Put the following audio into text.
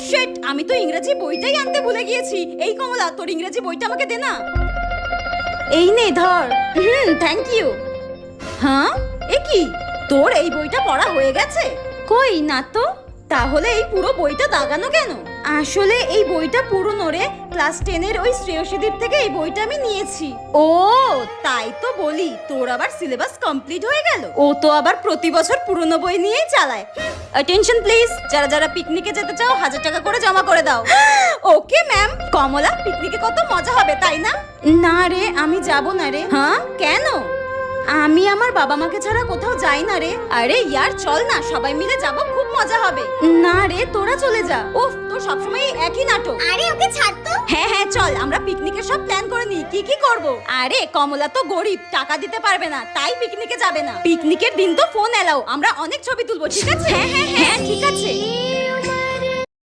Sheet, আমি তো ইংরেজি বইটাই আনতে ভুলে গিয়েছি। এই কমলা, তোর ইংরেজি বইটা আমাকে দে না। এই নে ধর। Thank you. হ্যাঁ, এ কি, তোর এই বইটা পড়া হয়ে গেছে? কই না তো। তাহলে এই পুরো বইটা দাগানো কেন? আসলে এই বইটা পুরনো রে, ক্লাস 10 এর ওই শ্রেয়সীদির থেকে এই বইটা আমি নিয়েছি। ও তাই তো বলি, তোর আবার সিলেবাস কমপ্লিট হয়ে গেল। ও তো আবার প্রতি বছর পুরনো বই নিয়েই চালায়। অ্যাটেনশন প্লিজ, যারা যারা পিকনিকে যেতে চাও 1000 টাকা করে জমা করে দাও। Okay ma'am. কমলা, পিকনিকে কত মজা হবে তাই না? না রে, আমি যাব না রে। হ্যাঁ, কেন? আমি আমার বাবা মাকে ছাড়া কোথাও যাই না রে। আরে ইয়ার চল না, সবাই মিলে যাব, খুব মজা হবে। না রে, তোরা চলে যা। উফ, তোর সবসময় একই নাটক। আরে ওকে ছাড় তো। হ্যাঁ হ্যাঁ চল, আমরা পিকনিকের সব প্ল্যান করে নিই, কি কি করব। আরে কমলা তো গরিব, টাকা দিতে পারবে না, তাই পিকনিকে যাবে না। পিকনিকের দিন তো ফোন এলাও, আমরা অনেক ছবি তুলবো, ঠিক আছে? হ্যাঁ হ্যাঁ হ্যাঁ ঠিক আছে।